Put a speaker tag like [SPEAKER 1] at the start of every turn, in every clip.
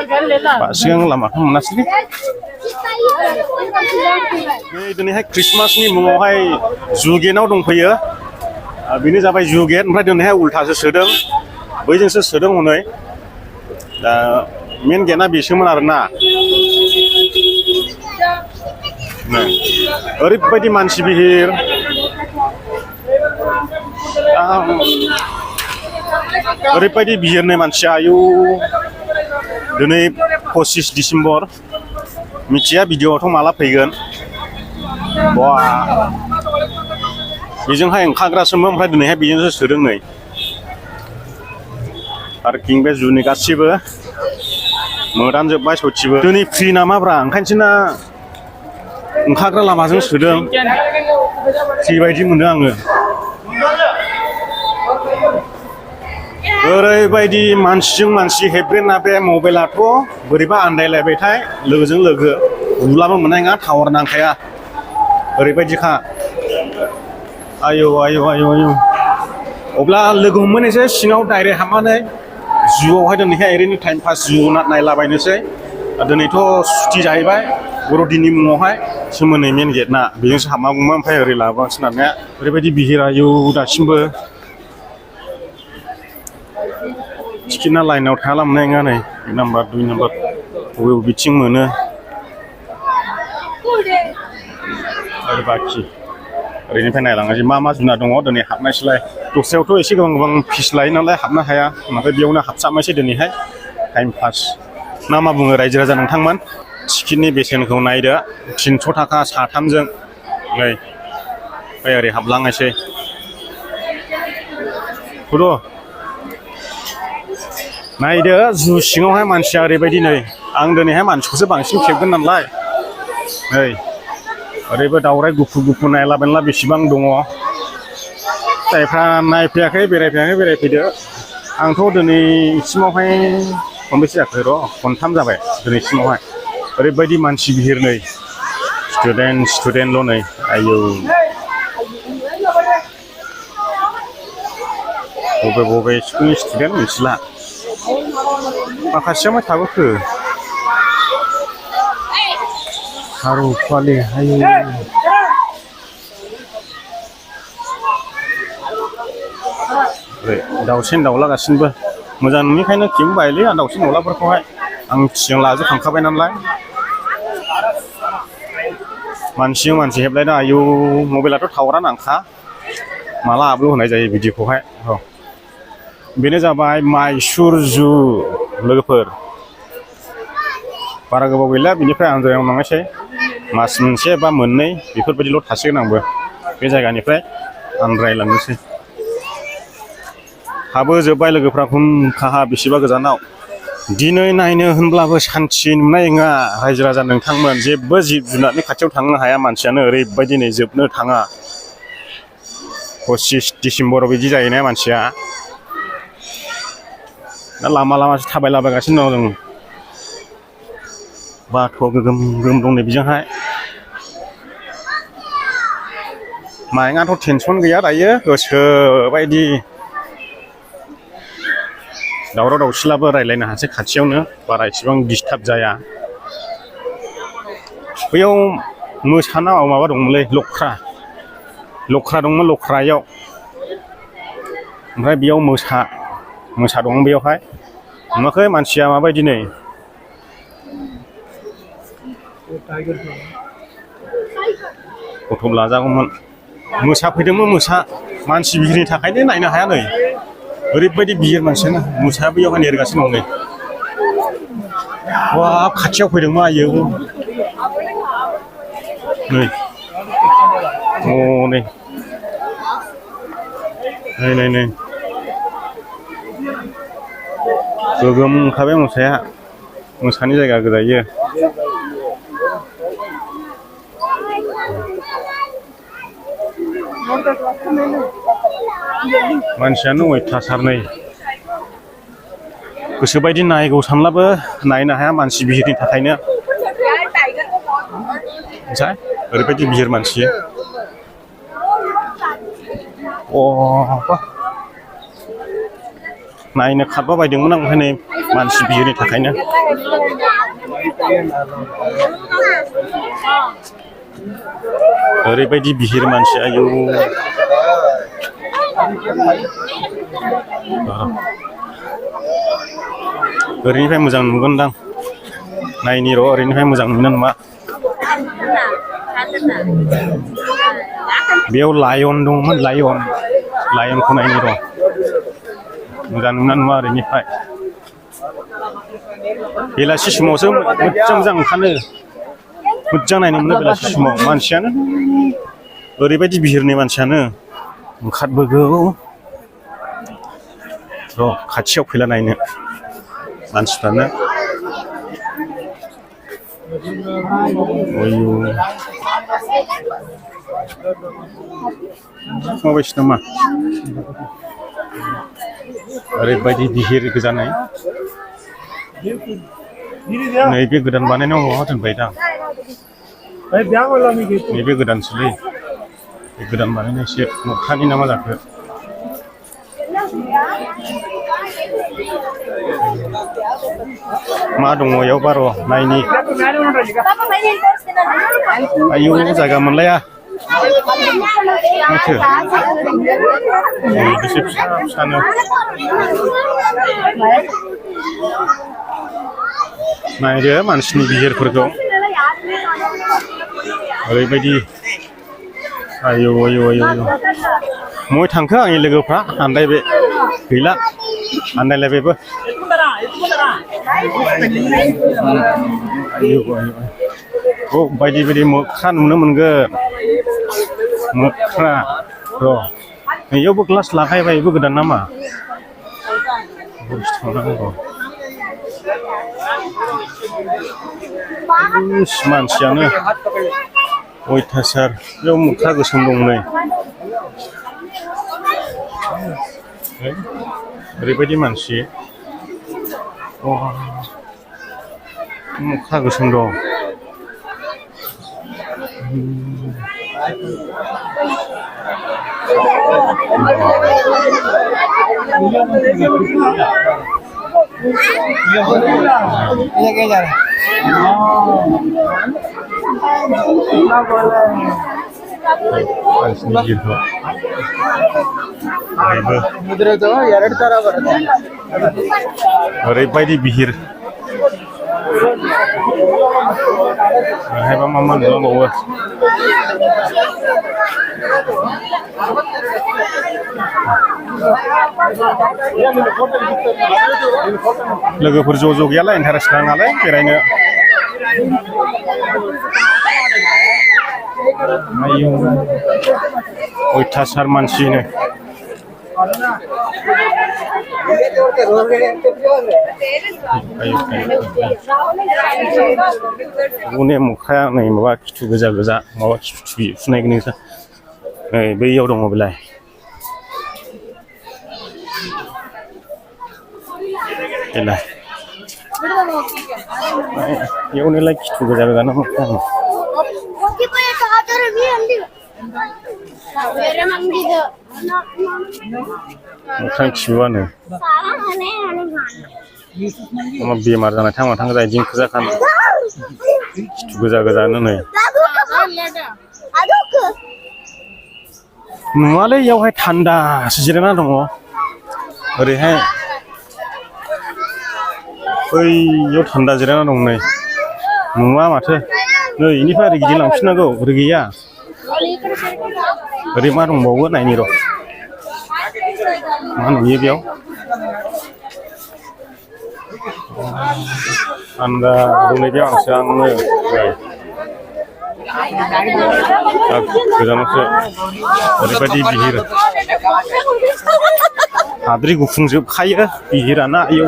[SPEAKER 1] सिगां लामाखौ मोनासै नै दिनैहाय क्रिसमासनि मुङावहाय जुगेटआव दंफैयो बेनो जाबाय जुगेट ओमफ्राय दिनैहाय उल्थासो सोदों बैजोंसो सोदों हनै दा मेन गेटआ बेसोमोन आरोना ओरैबायदि मानसि बिहिर ओरैबायदि बिहिरनाय मानसिया आयु दिनै 25 डिसेम्बर मिथिया भिडिअआथ' माला फैगोन बा बेजोंहाय ओंखारग्रासोमोन ओमफ्राय दिनैहाय बेजोंसो सोदों नै पार्किं बे जुनि गासिबो मोदानजोब्बाय सयथिबो दिनै फ्रि नामाब्रा ओंखायनोसो ना ओंखारग्रा लामाजों सोदों फ्रि बायदि मोनो आङो ओरैबायदि मानसिजों मानसि हेब्रेना बे मबाइलाथ' बोरैबा आन्दायलायबायथाय लोगोजों लोगो बुलाबो मोननाय नङा टावार नांखाया ओरैबायदिखा आयौ आयौ आयौ आयौ अब्ला लोगो हमहैनोसै सिङाव डाइरेक्ट हाबनानै जुआवहाय दिनैहाय ओरैनो टाइम पास जु नायलाबायनोसै दिनैथ' सुथि जाहैबाय बर'दिननि मुङावहाय सोमोन्दै मेन गेटना बेजोंसो हाबनांगौमोन ओमफ्राय ओरै लाबोगासिनो दानिया ओरैबायदि बिहिर आयौ दासिमबो टिकेटना लाइनाव थायाला मोननाय नङा नै 1 नाम्बार 2 नाम्बार बबे बबेथिं मोनो आरो बाखि ओरैनिफ्राय नायलाङासै मा मा जुनार दङ दिनै हाबनायसैलाय दस्रायावथ' एसे गोबां फिस लायो नालाय हाबनो हाया ओमफ्राय बेयावनो हाबसाबनायसै दिनैहाय टाइम पास ना मा बुङो रायजो राजा नोंथांमोन टिकेटनि बेसेनखौ नायदो 300 थाखा साथामजों नै ओमफ्राय ओरै हाबलांनायसै नायदो जु सिङावहाय मानसिया ओरैबायदि नै आं दिनैहाय मानसिखौसो बांसिन खेबगोन नालाय नै ओरैबो दावराय गुफुर गुफुर नायलाबायला बेसेबां दङ जायफ्रा नायफैयाखै बेरायफैदो आंथ' दिनैसिमावहाय खनबेसे जाखो र' खनथाम जाबाय दिनैसिमावहाय ओरैबायदि मानसि बिहिर नै स्टुडेन्टल' नै आयौ बबे स्कुलनि स्टुडेन्ट मिथिला माखासेया मा थाबोखो हारु फालि आयौ दाउसिन दाउला गासिनोबो मोजां नङिखायनो खेबनो बायोलै आं दाउसिन दाउलाफोरखौहाय आं सिगां लाजोबखांखाबाय नालाय मानसिजों मानसि हेबलायदों आयौ मबाइलाथ' टावारा नांखा माला आपल'ड होनाय जायो भिडिअखौहाय बेनो जाबाय माइसुर जु लोगोफोर बारा गोबाव गैला बिनिफ्राय आन्जायाव नांनायसै मास मोनसे बा मोननै बेफोरबायदिल' थासिगोन आंबो बे जायगानिफ्राय आन्दायलांनोसै हाबोजोब्बाय लोगोफ्रा हुंखाहा बेसेबा गोजानाव दिनै नायनो होनब्लाबो सान्थि नुनाय नङा रायजो राजा नोंथांमोन जेबो जिब जुनारनि खाथियाव थांनो हाया मानसियानो ओरैबायदि नै जोबनो थाङा 25 डिसेम्बराव बिदि जायोना मानसिया दा लामा लामासो थाबायलाबायगासिनो दं जों बाथ' गोगोम गोगोम दं नै बेजोंहाय मायङाथ' टेनसन गैया दायो गोसो बायदि दावराव दावसिलाबो रायज्लायनो हासै खाथियावनो बारा इसेबां डिस्टार्ब जाया बैयाव मोसाना माबा दंमोनलै लख्रा दंमोन लख्रायाव ओमफ्राय बेयाव मोसा दं बेयावहाय नुवाखै मानसिया माबायदि नै फट' लाजागौमोन मोसा फैदोंमोन मानसि बिहिरनि थाखायनो नायनो हाया नै ओरैबायदि बिहिर मानसियानो मोसाया बैयावहाय नेरगासिनो दं नै वा खाथियाव फैदोंमोन आयौ नै नै गोगोम ओंखारबाय मोसानि जायगा गोजायो मानसियानो अयथासार नै गोसोबायदि नायगौ सानब्लाबो नायनो हाया मानसि बिहिरनि थाखायनो ओरैबायदि बिहिर मानसि नायनो खारबा बायदोंमोन आं ओमफ्राय नै मानसि बिहिरनि थाखायनो ओरैबायदि बिहिर मानसि आयौ ओरैनिफ्राय मोजां नुगोनदां नायनि र' ओरैनिफ्राय मोजां नुनो नुवा बेयाव लायन दंमोन लायनखौ नायनि र' मोजां नुना नुवा ओरैनिफ्राय बेलासि समावसो मोजां ओंखारो मोजां नायनो मोनो बेलासि समाव मानसियानो ओरैबायदि बिहिरनि मानसियानो ओंखारबोगौ र' खाथियाव फैला नायनो मानसिफ्रानो आयु माबायसि नामा ओरैबायदि बिहिर गोजानै नैबे गोदान बानायनायाव माबा दोनबाय दां नैबे गोदानसोलै बे गोदान बानायनायसो मोख्रानि नामा जाखो मा दङ इयाव बार' नायनि आयौ जायगा मोनलाया माथो बेसे फिसा फिसानो नायदो मानसिनि बिहिरफोरखौ ओरैबायदि आयौ आयौ आयौ मय थांखो आंनि लोगोफ्रा आन्दायबाय गैला आन्दायलायबायबो आयौ आयौ औ बायदि बायदि मोख्रा नुनो मोनगोन मोख्रा र' नैयावबो ग्लास लागायबायबो गोदान नामा मानसियानो अयथासार बेयाव मोख्रा गोसोम दं नै ओरैबायदि मानसि मोख्रा गोसोम दं ओरैबायदि बिहिर बेहायबा मा मा नुलांबावो लोगोफोर ज' ज' गैयालाय इन्टारेस्ट नाङालाय बेरायनो आयौ अयथासार मानसिनो अने मोख्राया नै माबा खिथु गोजा गोजा माबा खिथु फुनाय गोजा नै बैयाव दङ बेलाय बेलाय बेयावनोलाय खिथु गोजा गोजा ना मोख्रा मोख्रानि खिबुआनो मा बेमार जानाय थांना थांना जायो दिंखो जाखानो खिथु गोजा गोजानो नै नुवालै इयावहाय थान्दासो जिरायना दङ ओरैहाय बैयाव थान्दा जिरायना दं नै नुवा माथो नै इनिफ्राय ओरै गिदिंलांफिननांगौ ओरै गैया ओरै मा दंबावो नायनि र' मा नुयो बेयाव थान्दा दंनै बेयाव आंसो आंनो गोजानावसो ओरैबायदि बिहिर हाद्रि गुफुंजोबखायो बिहिराना आयौ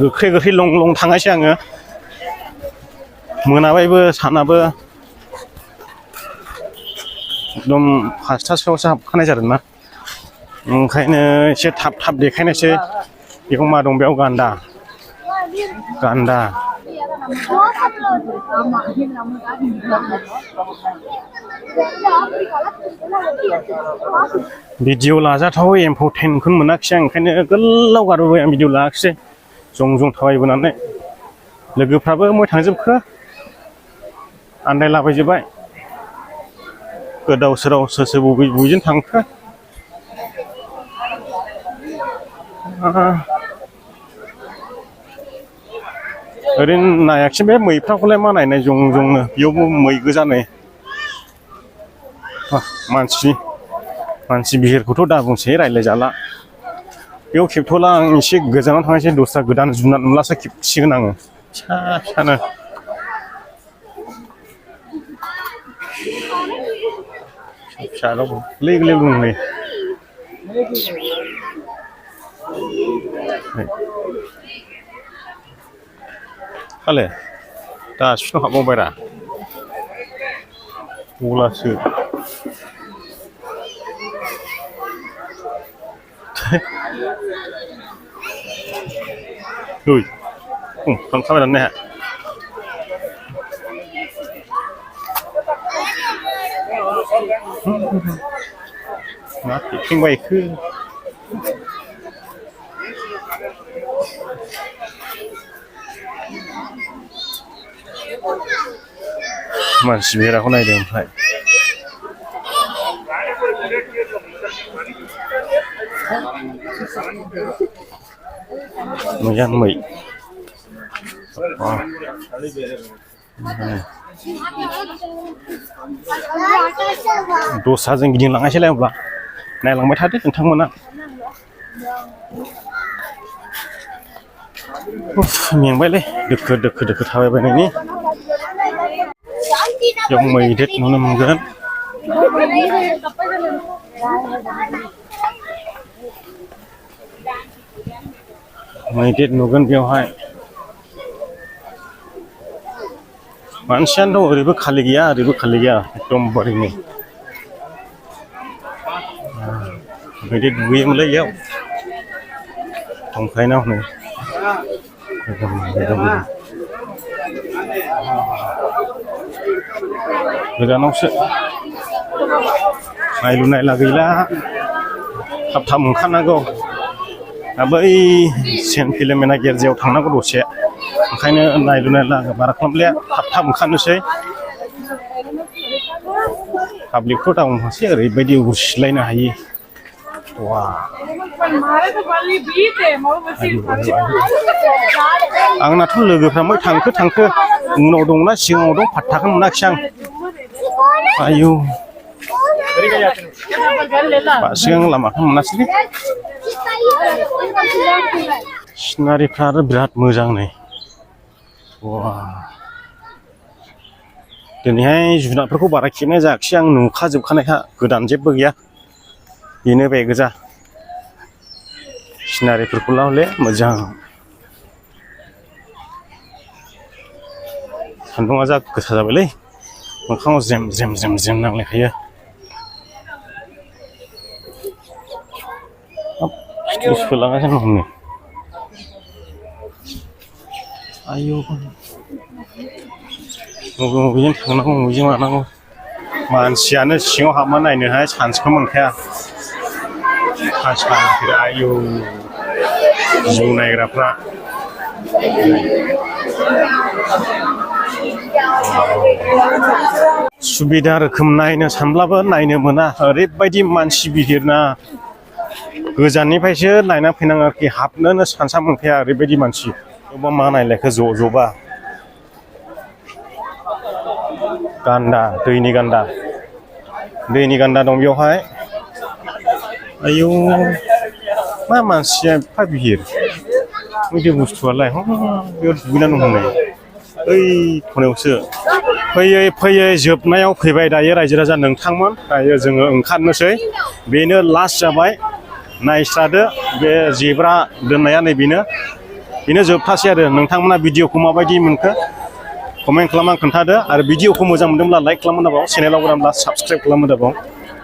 [SPEAKER 1] गोख्रै गोख्रै लं लं थांगासै आङो मोनाबायबो सानाबो एकदम 5टासोआवसो हाबखानाय जादोंना ओंखायनो एसे थाब थाब देखायनोसै बेयाव मा दं बेयाव गान्दा गान्दा भिडिअ लाजाथाव इम्परटेन्टखौनो मोनाखिसै आं ओंखायनो गोलाव गारबोबाय आं भिडिअ लायाखिसै जं जं थाबायबोनानै लोगोफ्राबो मय थांजोबखो आन्दायलाबायजोब्बाय गोदाव सोराव सोर सोर बबेजों थांखो ओरैनो नायाखिसै बे मैफ्राखौलाय मा नायनाय जं जंनो बेयावबो मै गोजानै मानसि बिहिरखौथ' दा बुंसै रायज्लायजाला बेयाव खेबथ'ला आं एसे गोजानाव थांनोसै दस्रा गोदान जुनार नुलासो खेबसिगोन आङो फिसा फिसानो फिसा दं गोरलै गोरलै दं नै खाले दासिनो हाबबावबायरा Galaso Ui, không sao đánh nè. Nó chỉ kinh quay khứ. Mà chỉ biết là hôm nay đừng phải. Người ăn mì दस्राजों गिदिंलांनायसैलाय अब्ला नायलांबाय थादो नोंथांमोना मेंबायलै दोखो दोखो दोखो थाबायबायनायनि बेयाव मैदेर नुनो मोनगोन मैदेर नुगोन बेवहाय मानसियानो दं ओरैबो खालि गैया एकदम बारैनो मैदेर दुगैयोमोनलै इयाव दंखायोना हनै गोजानावसो नायलु नायला गैला थाब थाब ओंखारनांगौ बै सेन्ट फिलमेना गिर्जायाव थांनांगौ दसे ओंखायनो नायलु नायला बारा खालामले थाब थाब ओंखारनोसै पाब्लिकखौ दाउनोसै ओरैबायदि उरसिलायनो हायो वा आंनाथ' लोगोफ्रा मै थांखो उनाव दंना सिगाङाव दं फात्ताखौनो मोनाखिसै आं आयौ सिगां लामाखौ मोनासैलै सिनारिफ्रा आरो बिराद मोजां नै वा दिनैहाय जुनारफोरखौ बारा खेबनाय जायाखिसै आं नुखाजोबखानायखा गोदान जेबो गैया बेनो बे गोजा सिनारिफोरखौल' हले मोजां सान्दुङा जा गोसा जाबायलै मोखाङाव जेम जेम जेम जेम नांलायखायो सोलांगासिनो दं नै आयौ बबेजों थांनांगौ बबेजों मानांगौ मानसियानो सिङाव हाबना नायनोहाय चान्सखौ मोनखाया आयौ जिउ नायग्राफ्रा सुबिदा रोखोम नायनो सानब्लाबो नायनो मोना ओरैबायदि मानसि बिहिरना गोजाननिफ्रायसो नायना फैनाङो आरोखि हाबनोनो सानसा मोनखाया ओरैबायदि मानसि अबा मा नायलायखो ज'बा गान्दा दैनि गान्दा दं बेवहाय आयौ मा मानसिया एफा बिहिर बिदि बुस्थुआलाय बेयाव दुगैनानै दं हनै ओइ खनायावसो फैयै जोबनायाव फैबाय दायो रायजो राजा नोंथांमोन दायो जोङो ओंखारनोसै बेनो लास्ट जाबाय नायस्रादो बे जेब्रा दोननाया नै बेनो जोबथासै आरो नोंथांमोना भिडिअखौ माबायदि मोनखो कमेन्ट खालामनानै खोन्थादो आरो भिडिअखौ मोजां मोनदोंब्ला लाइक खालामनो दाबाव चेनेलाव गोदानब्ला साबस्क्राइब खालामनो दाबाव